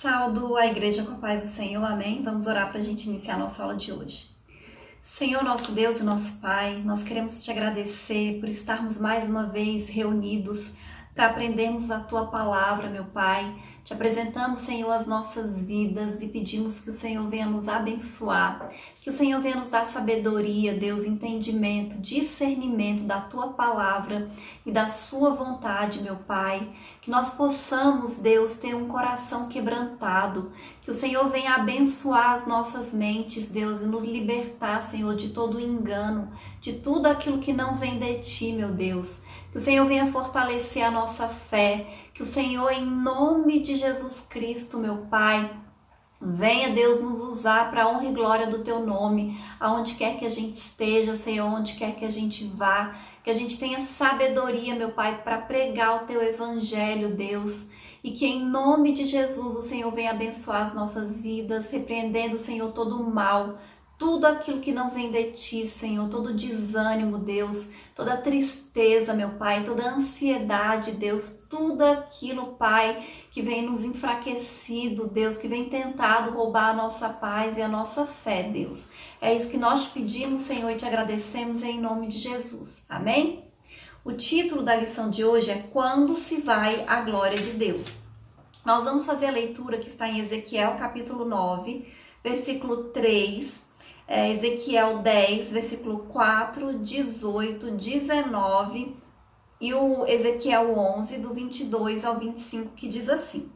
Saúdo a igreja com a paz do Senhor, amém? Vamos orar para a gente iniciar a nossa aula de hoje. Senhor, nosso Deus e nosso Pai, nós queremos te agradecer por estarmos mais uma vez reunidos para aprendermos a Tua Palavra, meu Pai. Te apresentamos, Senhor, as nossas vidas e pedimos que o Senhor venha nos abençoar, que o Senhor venha nos dar sabedoria, Deus, entendimento, discernimento da Tua Palavra e da Sua vontade, meu Pai. Que nós possamos, Deus, ter um coração quebrantado, que o Senhor venha abençoar as nossas mentes, Deus, e nos libertar, Senhor, de todo o engano, de tudo aquilo que não vem de Ti, meu Deus. Que o Senhor venha fortalecer a nossa fé, que o Senhor, em nome de Jesus Cristo, meu Pai, venha, Deus, nos usar para a honra e glória do Teu nome, aonde quer que a gente esteja, Senhor, onde quer que a gente vá, que a gente tenha sabedoria, meu Pai, para pregar o Teu Evangelho, Deus, e que em nome de Jesus o Senhor venha abençoar as nossas vidas, repreendendo, Senhor, todo o mal, tudo aquilo que não vem de Ti, Senhor, todo desânimo, Deus, toda tristeza, meu Pai, toda ansiedade, Deus, tudo aquilo, Pai, que vem nos enfraquecido, Deus, que vem tentado roubar a nossa paz e a nossa fé, Deus. É isso que nós pedimos, Senhor, e te agradecemos em nome de Jesus. Amém? O título da lição de hoje é Quando se vai a glória de Deus. Nós vamos fazer a leitura que está em Ezequiel, capítulo 9, versículo 3, Ezequiel 10, versículo 4, 18, 19 e o Ezequiel 11, do 22 ao 25, que diz assim: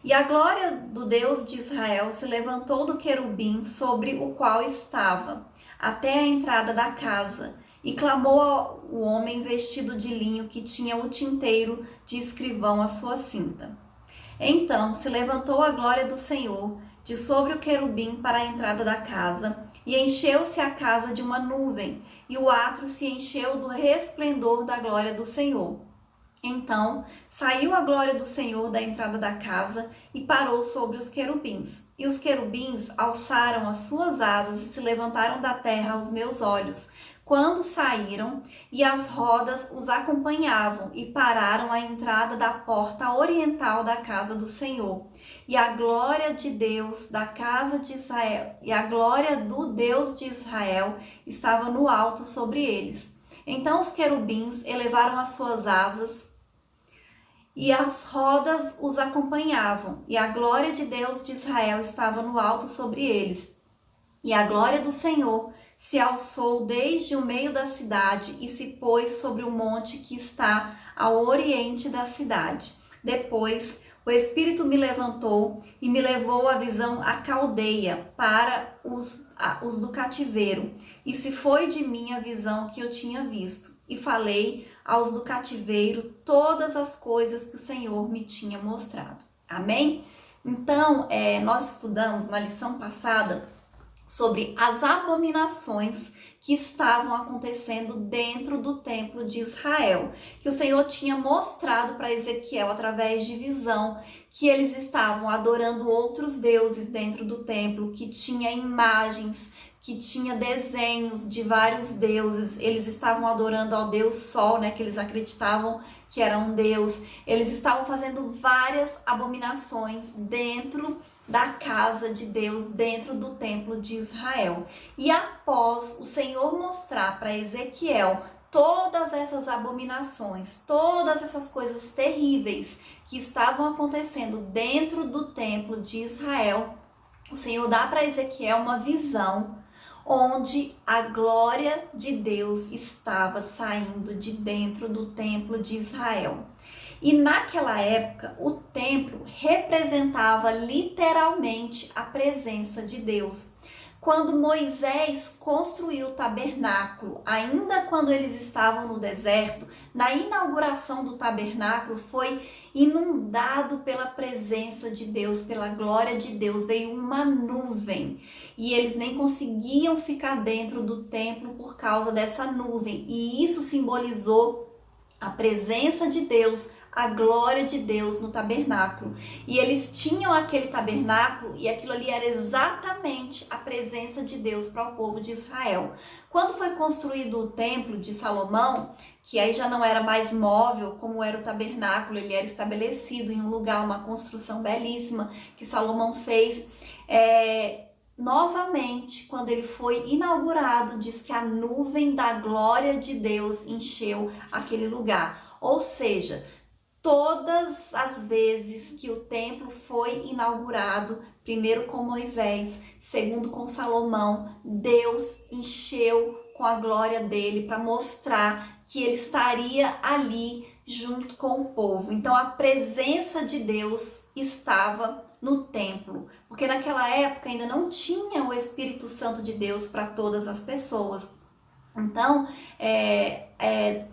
E a glória do Deus de Israel se levantou do querubim sobre o qual estava, até a entrada da casa, e clamou ao homem vestido de linho que tinha o tinteiro de escrivão à sua cinta. Então se levantou a glória do Senhor de sobre o querubim para a entrada da casa, e encheu-se a casa de uma nuvem, e o átrio se encheu do resplendor da glória do Senhor. Então saiu a glória do Senhor da entrada da casa e parou sobre os querubins. E os querubins alçaram as suas asas e se levantaram da terra aos meus olhos, quando saíram, e as rodas os acompanhavam e pararam à entrada da porta oriental da casa do Senhor. E a glória de Deus da casa de Israel, e a glória do Deus de Israel estava no alto sobre eles. Então os querubins elevaram as suas asas e as rodas os acompanhavam, e a glória de Deus de Israel estava no alto sobre eles. E a glória do Senhor se alçou desde o meio da cidade e se pôs sobre o monte que está ao oriente da cidade. Depois o Espírito me levantou e me levou a visão à caldeia para os do cativeiro. E se foi de mim a visão que eu tinha visto. E falei aos do cativeiro todas as coisas que o Senhor me tinha mostrado. Amém? Então, nós estudamos na lição passada sobre as abominações que estavam acontecendo dentro do templo de Israel, que o Senhor tinha mostrado para Ezequiel através de visão, que eles estavam adorando outros deuses dentro do templo, que tinha imagens, que tinha desenhos de vários deuses. Eles estavam adorando ao Deus Sol, que eles acreditavam que era um Deus. Eles estavam fazendo várias abominações dentro da casa de Deus, dentro do templo de Israel. E após o Senhor mostrar para Ezequiel todas essas abominações, todas essas coisas terríveis que estavam acontecendo dentro do templo de Israel, o Senhor dá para Ezequiel uma visão onde a glória de Deus estava saindo de dentro do templo de Israel. E naquela época, o templo representava literalmente a presença de Deus. Quando Moisés construiu o tabernáculo, ainda quando eles estavam no deserto, na inauguração do tabernáculo, foi inundado pela presença de Deus, pela glória de Deus. Veio uma nuvem e eles nem conseguiam ficar dentro do templo por causa dessa nuvem. E isso simbolizou a presença de Deus a glória de Deus no tabernáculo. E eles tinham aquele tabernáculo e aquilo ali era exatamente a presença de Deus para o povo de Israel. Quando foi construído o templo de Salomão, que aí já não era mais móvel como era o tabernáculo, ele era estabelecido em um lugar, uma construção belíssima que Salomão fez. Novamente, quando ele foi inaugurado, diz que a nuvem da glória de Deus encheu aquele lugar. Ou seja, todas as vezes que o templo foi inaugurado, primeiro com Moisés, segundo com Salomão, Deus encheu com a glória dele para mostrar que ele estaria ali junto com o povo. Então a presença de Deus estava no templo, porque naquela época ainda não tinha o Espírito Santo de Deus para todas as pessoas. Então,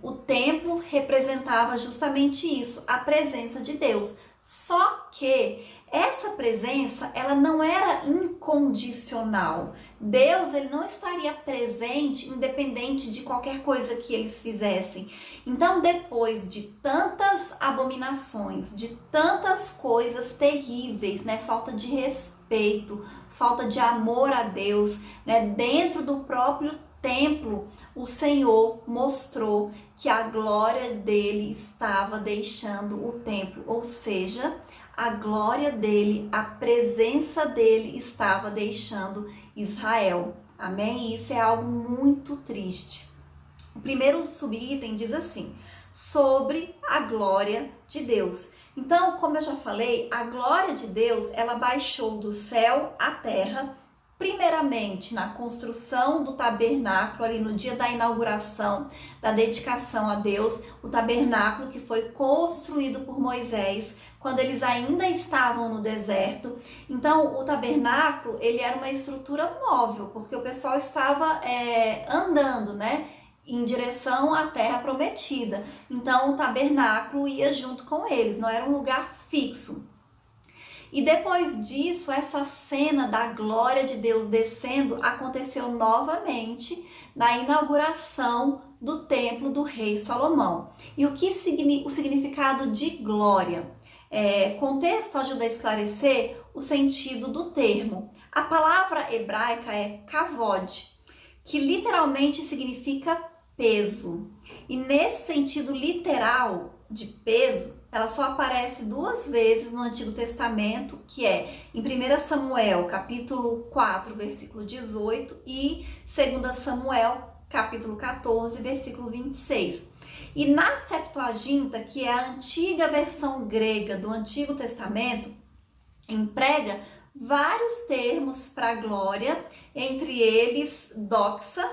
o templo representava justamente isso, a presença de Deus. Só que essa presença, ela não era incondicional. Deus, ele não estaria presente independente de qualquer coisa que eles fizessem. Então, depois de tantas abominações, de tantas coisas terríveis, né, falta de respeito, falta de amor a Deus, né, dentro do próprio templo, o Senhor mostrou que a glória dele estava deixando o templo, ou seja, a glória dele, a presença dele estava deixando Israel. Amém? E isso é algo muito triste. O primeiro subitem diz assim: sobre a glória de Deus. Então, como eu já falei, a glória de Deus, ela baixou do céu à terra, primeiramente na construção do tabernáculo, ali no dia da inauguração, da dedicação a Deus, o tabernáculo que foi construído por Moisés, quando eles ainda estavam no deserto. Então, o tabernáculo, ele era uma estrutura móvel, porque o pessoal estava andando, né, em direção à terra prometida. Então, o tabernáculo ia junto com eles, não era um lugar fixo. E depois disso, essa cena da glória de Deus descendo aconteceu novamente na inauguração do templo do rei Salomão. E o significado de glória? Contexto ajuda a esclarecer o sentido do termo. A palavra hebraica é kavod, que literalmente significa peso. E nesse sentido literal de peso, ela só aparece 2 vezes no Antigo Testamento, que é em 1 Samuel, capítulo 4, versículo 18, e 2 Samuel, capítulo 14, versículo 26. E na Septuaginta, que é a antiga versão grega do Antigo Testamento, emprega vários termos para glória, entre eles doxa,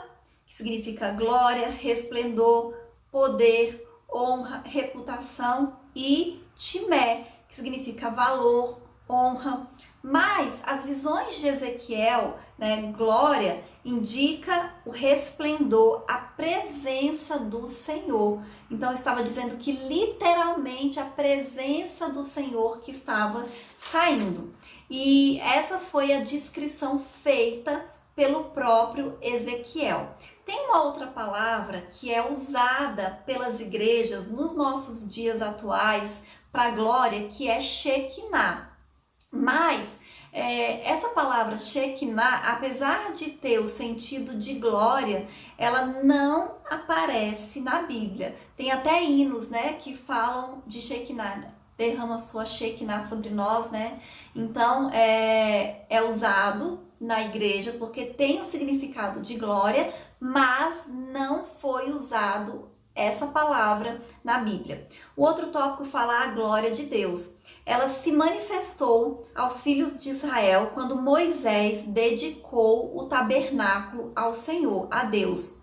que significa glória, resplendor, poder, honra, reputação, e timé, que significa valor, honra. Mas as visões de Ezequiel, né, glória, indica o resplendor, a presença do Senhor. Então estava dizendo que literalmente a presença do Senhor que estava saindo. E essa foi a descrição feita pelo próprio Ezequiel. Tem uma outra palavra que é usada pelas igrejas nos nossos dias atuais para glória, que é Shekinah. Mas essa palavra Shekinah, apesar de ter o sentido de glória, ela não aparece na Bíblia. Tem até hinos, né, que falam de Shekinah, derrama sua Shekinah sobre nós, né? Então é usado na igreja porque tem o significado de glória, mas não foi usado essa palavra na Bíblia. O outro tópico fala a glória de Deus. Ela se manifestou aos filhos de Israel quando Moisés dedicou o tabernáculo ao Senhor, a Deus.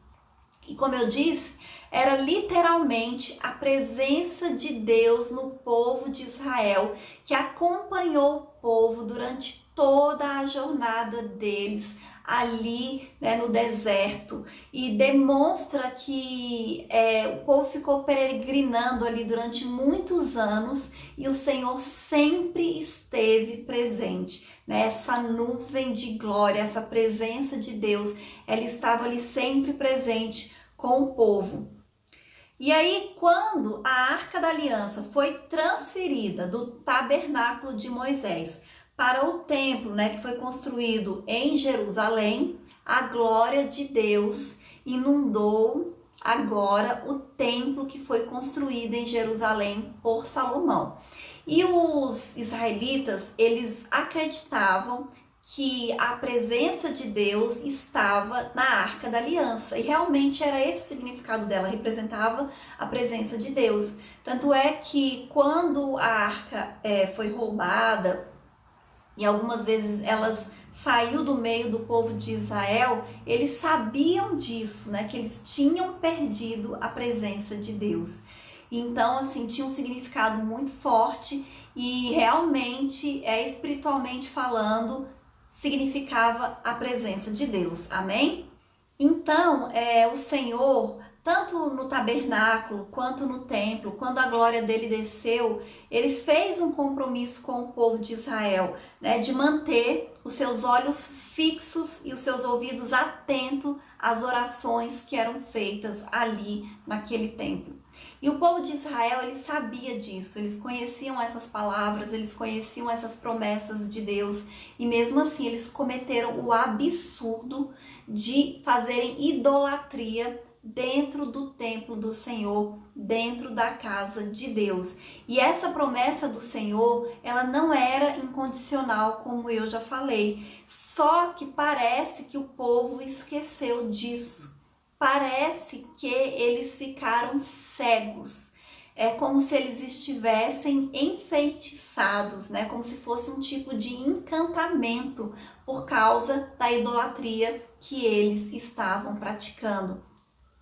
E como eu disse, era literalmente a presença de Deus no povo de Israel, que acompanhou o povo durante toda a jornada deles ali, né, no deserto, e demonstra que o povo ficou peregrinando ali durante muitos anos e o Senhor sempre esteve presente, né? Essa nuvem de glória, essa presença de Deus, ela estava ali sempre presente com o povo. E aí, quando a Arca da Aliança foi transferida do tabernáculo de Moisés para o templo, né, que foi construído em Jerusalém, a glória de Deus inundou agora o templo que foi construído em Jerusalém por Salomão. E os israelitas, eles acreditavam que a presença de Deus estava na Arca da Aliança. E realmente era esse o significado dela, representava a presença de Deus. Tanto é que quando a arca foi roubada, e algumas vezes elas saiu do meio do povo de Israel, eles sabiam disso, né? Que eles tinham perdido a presença de Deus. Então, assim, tinha um significado muito forte e realmente, espiritualmente falando, significava a presença de Deus, amém? Então, o Senhor, tanto no tabernáculo quanto no templo, quando a glória dele desceu, ele fez um compromisso com o povo de Israel, né, de manter os seus olhos fixos e os seus ouvidos atentos às orações que eram feitas ali naquele templo. E o povo de Israel, ele sabia disso, eles conheciam essas palavras, eles conheciam essas promessas de Deus, e mesmo assim eles cometeram o absurdo de fazerem idolatria dentro do templo do Senhor, dentro da casa de Deus. E essa promessa do Senhor, ela não era incondicional, como eu já falei, só que parece que o povo esqueceu disso. Parece que eles ficaram cegos. É como se eles estivessem enfeitiçados, né? Como se fosse um tipo de encantamento por causa da idolatria que eles estavam praticando.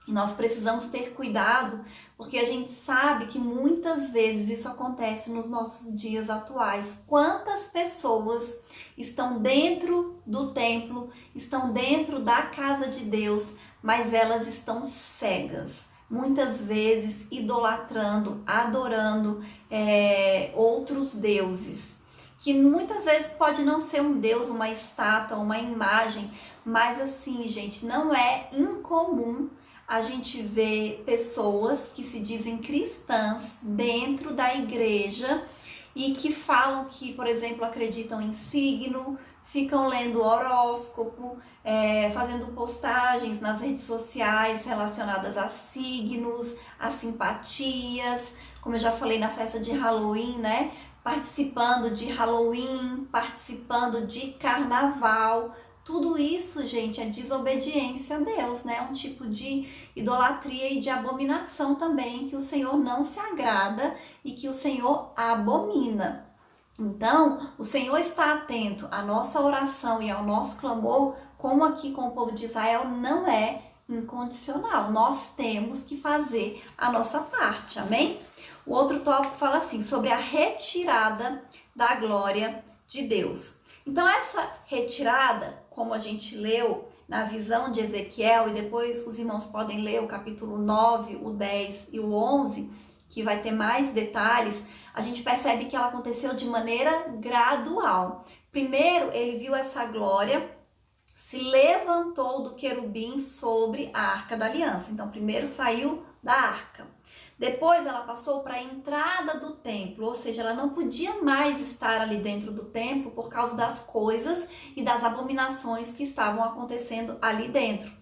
E nós precisamos ter cuidado, porque a gente sabe que muitas vezes isso acontece nos nossos dias atuais. Quantas pessoas estão dentro do templo, estão dentro da casa de Deus, mas elas estão cegas, muitas vezes idolatrando, adorando outros deuses, que muitas vezes pode não ser um deus, uma estátua, uma imagem, mas assim, gente, não é incomum a gente vê pessoas que se dizem cristãs dentro da igreja e que falam que, por exemplo, acreditam em signo, ficam lendo horóscopo, fazendo postagens nas redes sociais relacionadas a signos, a simpatias, como eu já falei na festa de Halloween, né? Participando de Halloween, participando de carnaval. Tudo isso, gente, é desobediência a Deus, né? É um tipo de idolatria e de abominação também que o Senhor não se agrada e que o Senhor abomina. Então, o Senhor está atento à nossa oração e ao nosso clamor, como aqui com o povo de Israel, não é incondicional. Nós temos que fazer a nossa parte, amém? O outro tópico fala assim, sobre a retirada da glória de Deus. Então, essa retirada, como a gente leu na visão de Ezequiel, e depois os irmãos podem ler o capítulo 9, o 10 e o 11, que vai ter mais detalhes, a gente percebe que ela aconteceu de maneira gradual. Primeiro, ele viu essa glória, se levantou do querubim sobre a Arca da Aliança. Então, primeiro saiu da arca. Depois ela passou para a entrada do templo, ou seja, ela não podia mais estar ali dentro do templo por causa das coisas e das abominações que estavam acontecendo ali dentro.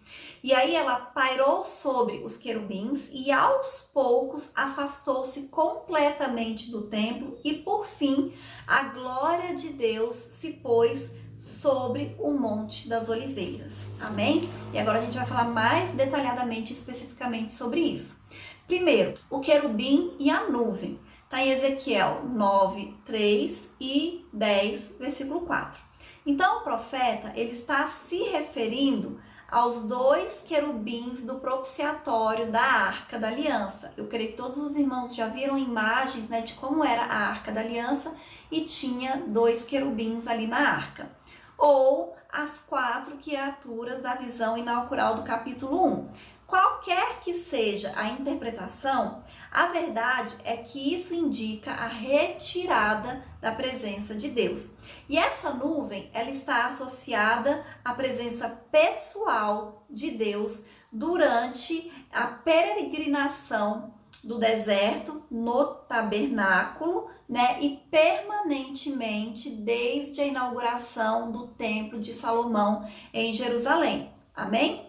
E aí ela pairou sobre os querubins e aos poucos afastou-se completamente do templo e por fim a glória de Deus se pôs sobre o Monte das Oliveiras. Amém? E agora a gente vai falar mais detalhadamente, especificamente sobre isso. Primeiro, o querubim e a nuvem. Está em Ezequiel 9, 3 e 10, versículo 4. Então, o profeta, ele está se referindo aos dois querubins do propiciatório da Arca da Aliança. Eu creio que todos os irmãos já viram imagens, né, de como era a Arca da Aliança e tinha dois querubins ali na arca. Ou as 4 criaturas da visão inaugural do capítulo 1. Qualquer que seja a interpretação, a verdade é que isso indica a retirada da presença de Deus. E essa nuvem, ela está associada à presença pessoal de Deus durante a peregrinação do deserto no tabernáculo, né, e permanentemente desde a inauguração do Templo de Salomão em Jerusalém. Amém?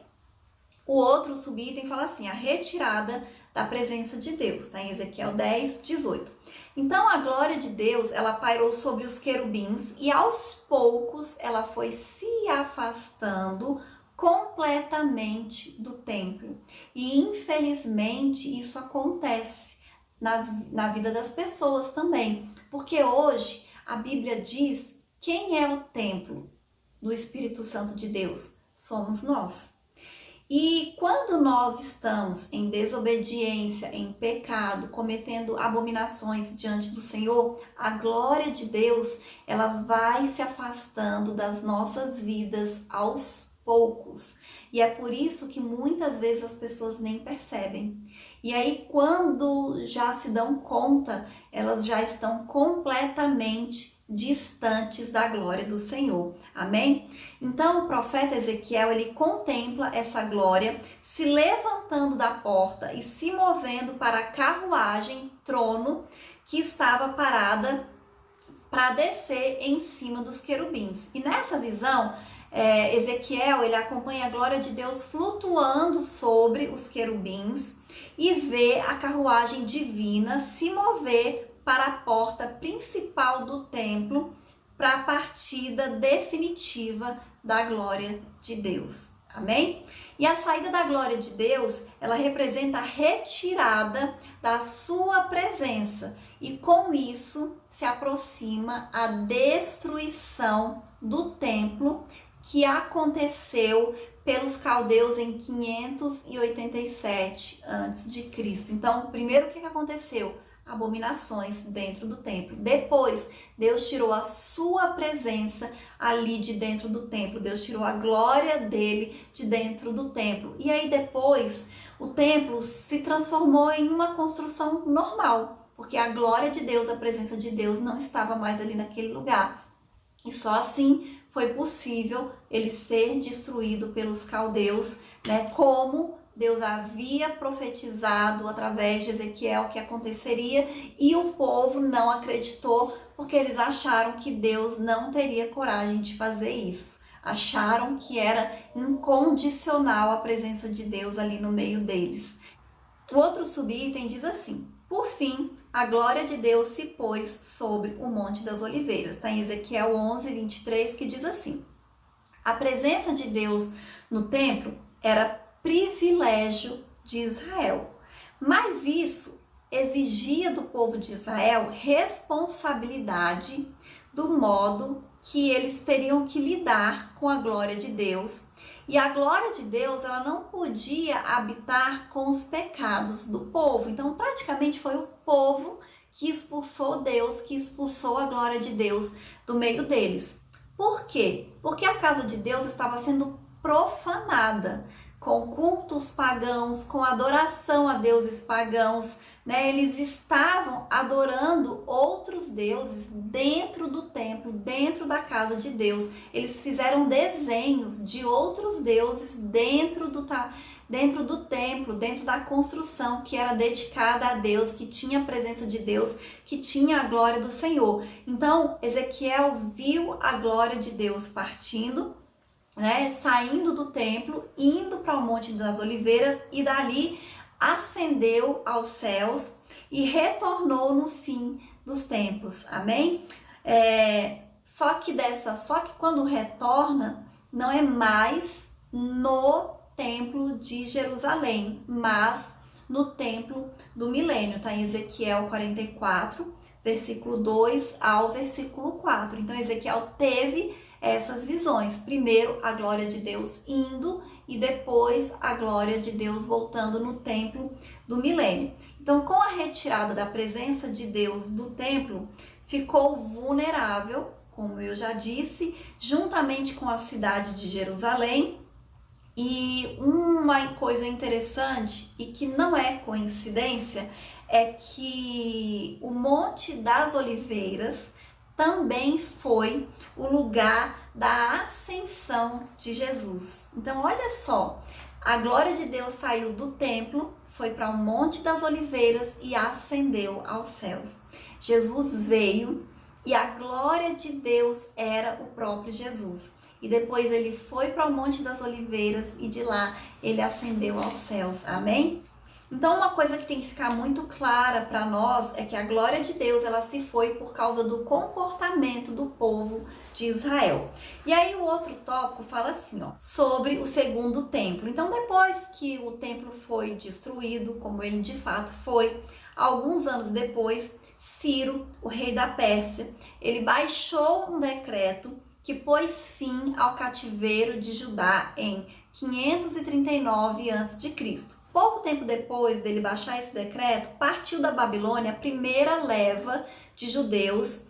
O outro subitem fala assim, a retirada da presença de Deus, tá? Em Ezequiel 10, 18. Então a glória de Deus, ela pairou sobre os querubins e aos poucos ela foi se afastando completamente do templo. E infelizmente isso acontece na vida das pessoas também, porque hoje a Bíblia diz quem é o templo do Espírito Santo de Deus? Somos nós. E quando nós estamos em desobediência, em pecado, cometendo abominações diante do Senhor, a glória de Deus, ela vai se afastando das nossas vidas aos poucos. E é por isso que muitas vezes as pessoas nem percebem. E aí, quando já se dão conta, elas já estão completamente distantes da glória do Senhor. Amém? Então, o profeta Ezequiel, ele contempla essa glória se levantando da porta e se movendo para a carruagem, trono, que estava parada para descer em cima dos querubins. E nessa visão, Ezequiel, ele acompanha a glória de Deus flutuando sobre os querubins e vê a carruagem divina se mover para a porta principal do templo, para a partida definitiva da glória de Deus. Amém? E a saída da glória de Deus, ela representa a retirada da sua presença. E com isso se aproxima a destruição do templo que aconteceu pelos caldeus em 587 a.C. Então, primeiro o que aconteceu? Abominações dentro do templo. Depois, Deus tirou a sua presença ali de dentro do templo. Deus tirou a glória dele de dentro do templo. E aí depois, o templo se transformou em uma construção normal, porque a glória de Deus, a presença de Deus não estava mais ali naquele lugar. E só assim foi possível ele ser destruído pelos caldeus, né? Como Deus havia profetizado através de Ezequiel que aconteceria, e o povo não acreditou porque eles acharam que Deus não teria coragem de fazer isso. Acharam que era incondicional a presença de Deus ali no meio deles. O outro subitem diz assim: por fim, a glória de Deus se pôs sobre o Monte das Oliveiras. Está em Ezequiel 11, 23, que diz assim: a presença de Deus no templo era privilégio de Israel, mas isso exigia do povo de Israel responsabilidade do modo que eles teriam que lidar com a glória de Deus. E a glória de Deus, ela não podia habitar com os pecados do povo. Então, praticamente foi o povo que expulsou Deus, que expulsou a glória de Deus do meio deles. Por quê? Porque a casa de Deus estava sendo profanada, com cultos pagãos, com adoração a deuses pagãos, né? Eles estavam adorando outros deuses dentro do templo, dentro da casa de Deus. Eles fizeram desenhos de outros deuses dentro do templo, dentro da construção que era dedicada a Deus, que tinha a presença de Deus, que tinha a glória do Senhor. Então, Ezequiel viu a glória de Deus partindo, né, saindo do templo, indo para o Monte das Oliveiras, e dali ascendeu aos céus e retornou no fim dos tempos. Amém? Só que quando retorna, não é mais no templo de Jerusalém, mas no templo do milênio. Está em Ezequiel 44, versículo 2 ao versículo 4. Então, Ezequiel teve essas visões. Primeiro, a glória de Deus indo, e depois a glória de Deus voltando no templo do milênio. Então, com a retirada da presença de Deus do templo, ficou vulnerável, como eu já disse, juntamente com a cidade de Jerusalém. E uma coisa interessante, e que não é coincidência, é que o Monte das Oliveiras também foi o lugar da ascensão de Jesus. Então, olha só, A glória de Deus saiu do templo, foi para o Monte das Oliveiras e ascendeu aos céus. Jesus veio e a glória de Deus era o próprio Jesus. E depois ele foi para o Monte das Oliveiras e de lá ele ascendeu aos céus. Amém? Então, uma coisa que tem que ficar muito clara para nós é que a glória de Deus ela se foi por causa do comportamento do povo de Israel. E aí o outro tópico fala assim, ó, sobre o segundo templo. Então, depois que o templo foi destruído, como ele de fato foi, alguns anos depois, Ciro, o rei da Pérsia, ele baixou um decreto que pôs fim ao cativeiro de Judá em 539 a.C. Pouco tempo depois dele baixar esse decreto, partiu da Babilônia a primeira leva de judeus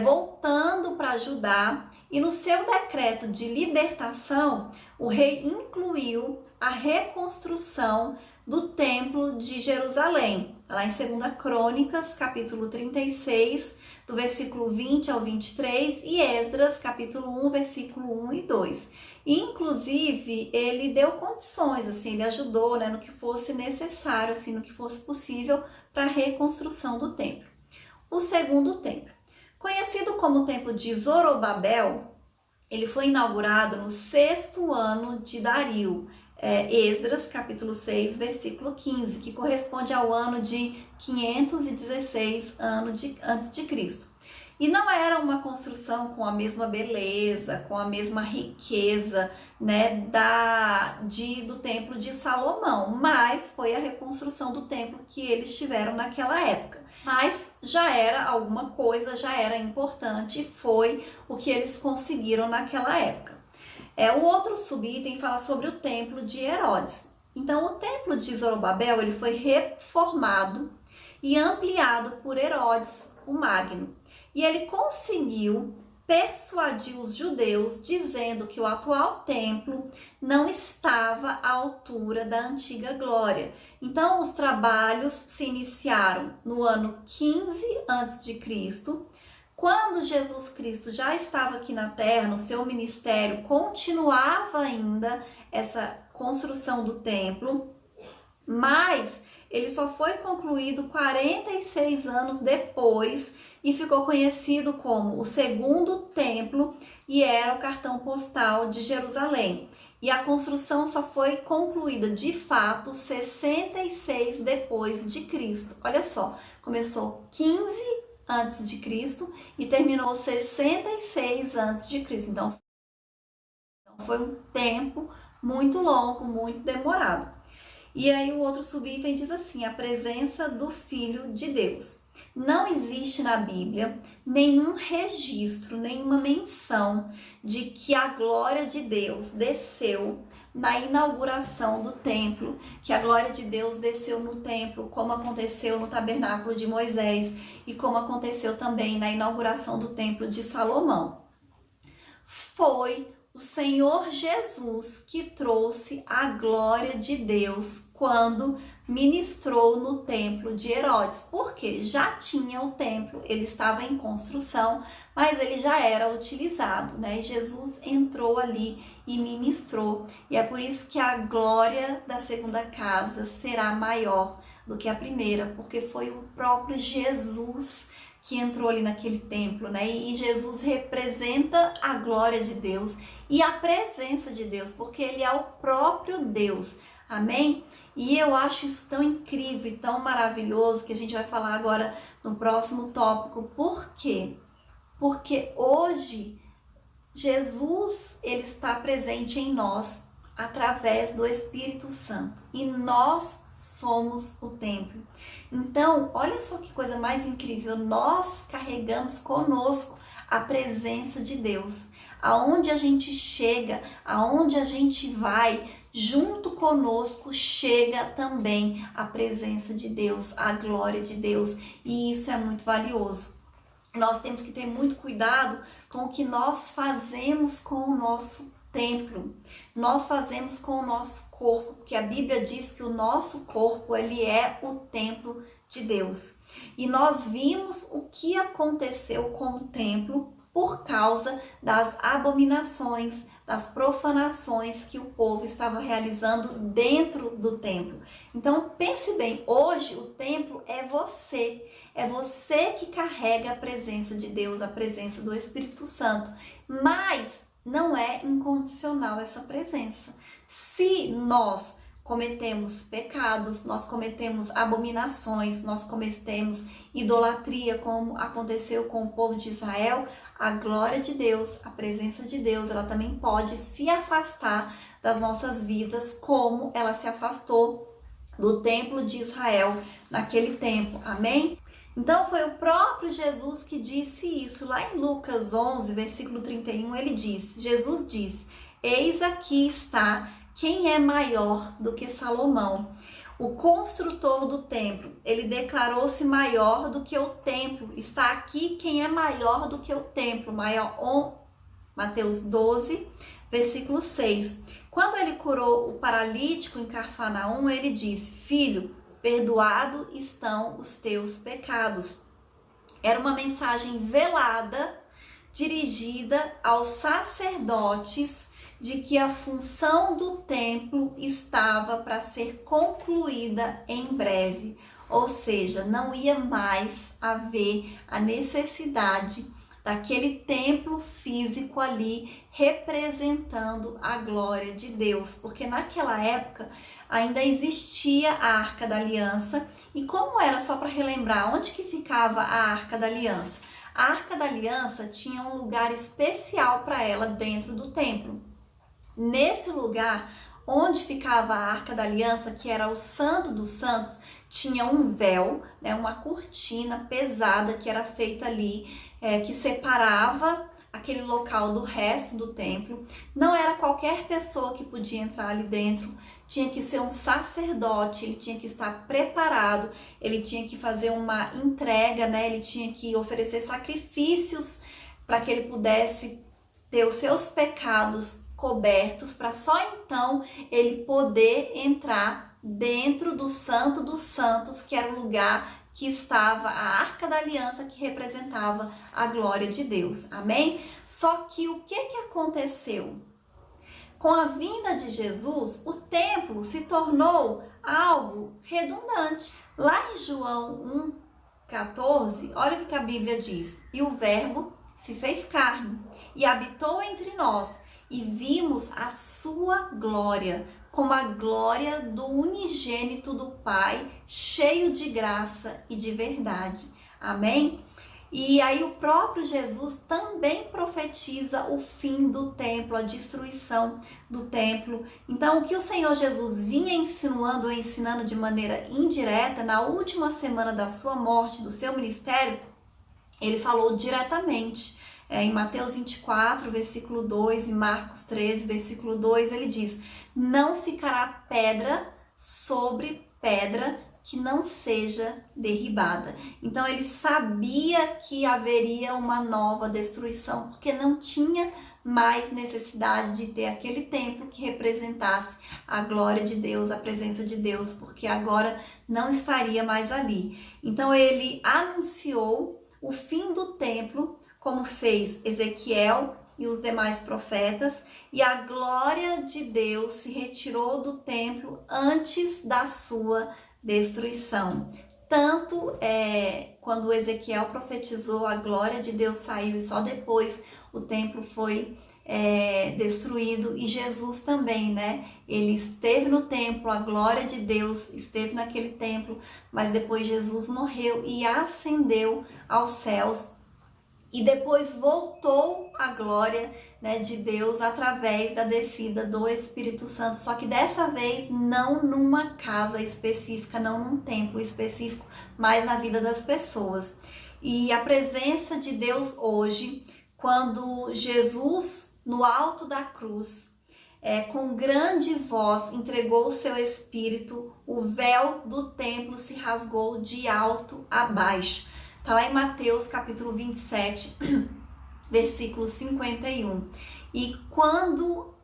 voltando para Judá, e no seu decreto de libertação, o rei incluiu a reconstrução do templo de Jerusalém, lá em 2 Crônicas, capítulo 36, do versículo 20 ao 23, e Esdras, capítulo 1, versículo 1 e 2. E, inclusive, ele deu condições, assim, ele ajudou, né, no que fosse necessário, assim, no que fosse possível para a reconstrução do templo. O segundo templo, conhecido como o templo de Zorobabel, ele foi inaugurado no 6º ano de Dario, Esdras, capítulo 6, versículo 15, que corresponde ao ano de 516 antes de Cristo. E não era uma construção com a mesma beleza, com a mesma riqueza, né, do templo de Salomão, mas foi a reconstrução do templo que eles tiveram naquela época. Mas já era alguma coisa, já era importante, foi o que eles conseguiram naquela época. O outro subitem fala sobre o templo de Herodes. Então, o templo de Zorobabel ele foi reformado e ampliado por Herodes, o Magno. E ele conseguiu persuadir os judeus dizendo que o atual templo não estava à altura da antiga glória. Então, os trabalhos se iniciaram no ano 15 a.C., quando Jesus Cristo já estava aqui na terra, no seu ministério, continuava ainda essa construção do templo, mas ele só foi concluído 46 anos depois e ficou conhecido como o segundo templo e era o cartão postal de Jerusalém. E a construção só foi concluída de fato 66 depois de Cristo. Olha só, começou 15 antes de Cristo e terminou 66 antes de Cristo. Então foi um tempo muito longo, muito demorado. E aí o outro subitem diz assim, a presença do Filho de Deus. Não existe na Bíblia nenhum registro, nenhuma menção de que a glória de Deus desceu na inauguração do templo, que a glória de Deus desceu no templo, como aconteceu no tabernáculo de Moisés e como aconteceu também na inauguração do templo de Salomão. Foi o Senhor Jesus que trouxe a glória de Deus quando ministrou no templo de Herodes, porque já tinha o templo, ele estava em construção, mas ele já era utilizado, né? E Jesus entrou ali e ministrou, e é por isso que a glória da segunda casa será maior do que a primeira, porque foi o próprio Jesus que entrou ali naquele templo, né? E Jesus representa a glória de Deus e a presença de Deus, porque ele é o próprio Deus. Amém? E eu acho isso tão incrível e tão maravilhoso que a gente vai falar agora no próximo tópico. Por quê? Porque hoje Jesus ele está presente em nós através do Espírito Santo e nós somos o templo. Então, olha só que coisa mais incrível, nós carregamos conosco a presença de Deus. Aonde a gente chega, aonde a gente vai, junto conosco chega também a presença de Deus, a glória de Deus, e isso é muito valioso. Nós temos que ter muito cuidado com o que nós fazemos com o nosso templo, nós fazemos com o nosso corpo, porque a Bíblia diz que o nosso corpo ele é o templo de Deus. E nós vimos o que aconteceu com o templo por causa das abominações das profanações que o povo estava realizando dentro do templo. Então pense bem, hoje o templo é você que carrega a presença de Deus, a presença do Espírito Santo, mas não é incondicional essa presença. Se nós cometemos pecados, nós cometemos abominações, nós cometemos idolatria, como aconteceu com o povo de Israel, a glória de Deus, a presença de Deus, ela também pode se afastar das nossas vidas, como ela se afastou do templo de Israel naquele tempo. Amém? Então foi o próprio Jesus que disse isso. Lá em Lucas 11, versículo 31, Jesus disse: eis aqui está quem é maior do que Salomão. O construtor do templo, ele declarou-se maior do que o templo. Está aqui quem é maior do que o templo. Mateus 12, versículo 6. Quando ele curou o paralítico em Cafarnaum, ele disse: filho, perdoado estão os teus pecados. Era uma mensagem velada, dirigida aos sacerdotes, de que a função do templo estava para ser concluída em breve. Ou seja, não ia mais haver a necessidade daquele templo físico ali representando a glória de Deus, porque naquela época ainda existia a Arca da Aliança. E como era, só para relembrar, onde que ficava a Arca da Aliança? A Arca da Aliança tinha um lugar especial para ela dentro do templo. Nesse lugar onde ficava a Arca da Aliança, que era o Santo dos Santos, tinha um véu, né, uma cortina pesada que era feita ali, que separava aquele local do resto do templo. Não era qualquer pessoa que podia entrar ali dentro, tinha que ser um sacerdote, ele tinha que estar preparado, ele tinha que fazer uma entrega, né, ele tinha que oferecer sacrifícios para que ele pudesse ter os seus pecados cobertos, para só então ele poder entrar dentro do Santo dos Santos, que era o lugar que estava a Arca da Aliança, que representava a glória de Deus. Amém? Só que o que aconteceu? Com a vinda de Jesus, o templo se tornou algo redundante. Lá em João 1,14, olha o que a Bíblia diz: e o Verbo se fez carne e habitou entre nós, e vimos a sua glória, como a glória do unigênito do Pai, cheio de graça e de verdade. Amém? E aí o próprio Jesus também profetiza o fim do templo, a destruição do templo. Então, o que o Senhor Jesus vinha insinuando ou ensinando de maneira indireta, na última semana da sua morte, do seu ministério, ele falou diretamente. Em Mateus 24, versículo 2, e Marcos 13, versículo 2, ele diz: não ficará pedra sobre pedra que não seja derribada. Então ele sabia que haveria uma nova destruição, porque não tinha mais necessidade de ter aquele templo que representasse a glória de Deus, a presença de Deus, porque agora não estaria mais ali. Então ele anunciou o fim do templo, como fez Ezequiel e os demais profetas, e a glória de Deus se retirou do templo antes da sua destruição. Tanto quando Ezequiel profetizou, a glória de Deus saiu e só depois o templo foi destruído. E Jesus também, né? Ele esteve no templo, a glória de Deus esteve naquele templo, mas depois Jesus morreu e ascendeu aos céus. E depois voltou a glória, né, de Deus através da descida do Espírito Santo. Só que dessa vez não numa casa específica, não num templo específico, mas na vida das pessoas. E a presença de Deus hoje, quando Jesus, no alto da cruz, com grande voz, entregou o seu Espírito, o véu do templo se rasgou de alto a baixo. Está lá em Mateus capítulo 27, versículo 51. E quando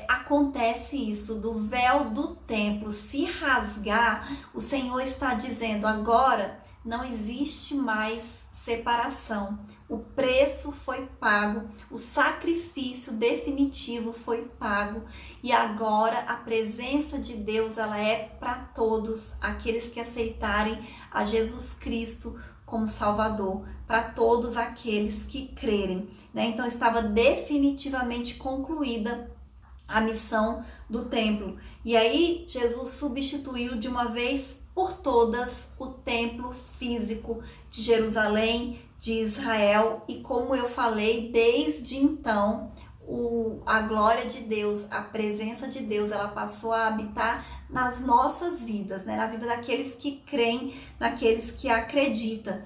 acontece isso, do véu do templo se rasgar, o Senhor está dizendo: agora não existe mais separação. O preço foi pago, o sacrifício definitivo foi pago e agora a presença de Deus ela é para todos aqueles que aceitarem a Jesus Cristo como Salvador, para todos aqueles que crerem, né? Então estava definitivamente concluída a missão do templo. E aí Jesus substituiu de uma vez por todas o templo físico de Jerusalém, de Israel, e como eu falei, desde então a glória de Deus, a presença de Deus, ela passou a habitar nas nossas vidas, né? Na vida daqueles que creem, naqueles que acreditam.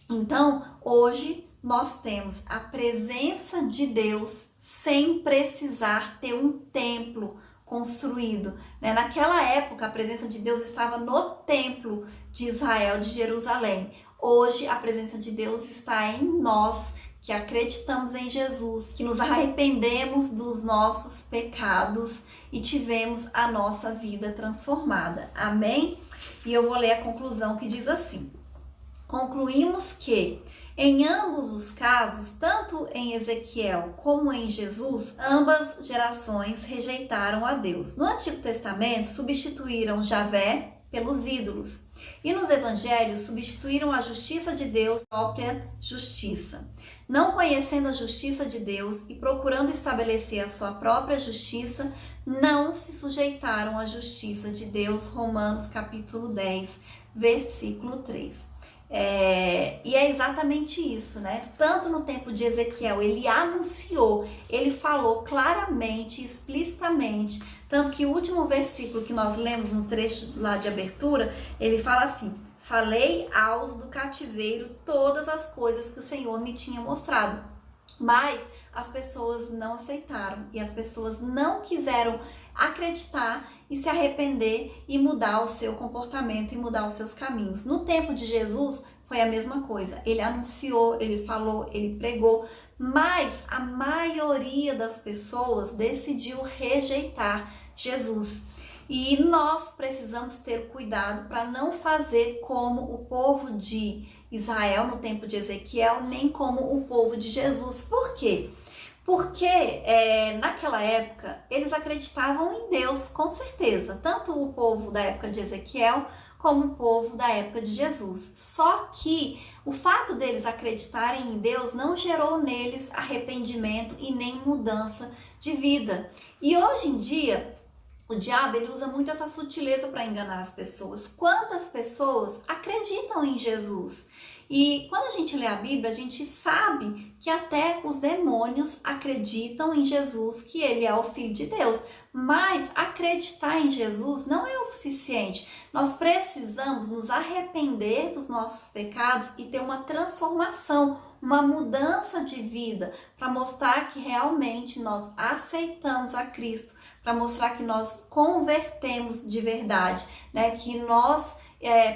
Então, hoje nós temos a presença de Deus sem precisar ter um templo construído, né? Naquela época, a presença de Deus estava no templo de Israel, de Jerusalém. Hoje, a presença de Deus está em nós, que acreditamos em Jesus, que nos arrependemos dos nossos pecados e tivemos a nossa vida transformada. Amém? E eu vou ler a conclusão que diz assim: concluímos que, em ambos os casos, tanto em Ezequiel como em Jesus, ambas gerações rejeitaram a Deus. No Antigo Testamento, substituíram Javé pelos ídolos. E nos evangelhos, substituíram a justiça de Deus pela própria justiça. Não conhecendo a justiça de Deus e procurando estabelecer a sua própria justiça, não se sujeitaram à justiça de Deus. Romanos capítulo 10, versículo 3. E é exatamente isso, né? Tanto no tempo de Ezequiel, ele anunciou, ele falou claramente, explicitamente, tanto que o último versículo que nós lemos no trecho lá de abertura, ele fala assim: falei aos do cativeiro todas as coisas que o Senhor me tinha mostrado. Mas as pessoas não aceitaram e as pessoas não quiseram acreditar e se arrepender e mudar o seu comportamento e mudar os seus caminhos. No tempo de Jesus foi a mesma coisa. Ele anunciou, ele falou, ele pregou, mas a maioria das pessoas decidiu rejeitar Jesus. E nós precisamos ter cuidado para não fazer como o povo de Israel no tempo de Ezequiel, nem como o povo de Jesus. Por quê? Porque naquela época eles acreditavam em Deus, com certeza, tanto o povo da época de Ezequiel como o povo da época de Jesus. Só que o fato deles acreditarem em Deus não gerou neles arrependimento e nem mudança de vida. E hoje em dia, o diabo ele usa muito essa sutileza para enganar as pessoas. Quantas pessoas acreditam em Jesus? E quando a gente lê a Bíblia, a gente sabe que até os demônios acreditam em Jesus, que ele é o Filho de Deus. Mas acreditar em Jesus não é o suficiente. Nós precisamos nos arrepender dos nossos pecados e ter uma transformação, uma mudança de vida, para mostrar que realmente nós aceitamos a Cristo, para mostrar que nós convertemos de verdade, né? Que nós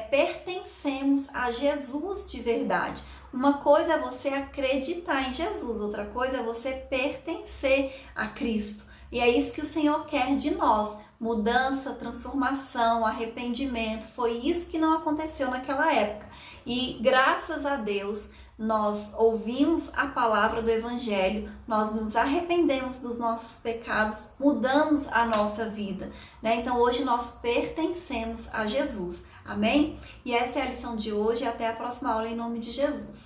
pertencemos a Jesus de verdade. Uma coisa é você acreditar em Jesus, outra coisa é você pertencer a Cristo. E é isso que o Senhor quer de nós. Mudança, transformação, arrependimento. Foi isso que não aconteceu naquela época. E graças a Deus, nós ouvimos a palavra do Evangelho, nós nos arrependemos dos nossos pecados, mudamos a nossa vida, né? Então hoje nós pertencemos a Jesus. Amém? E essa é a lição de hoje. Até a próxima aula em nome de Jesus.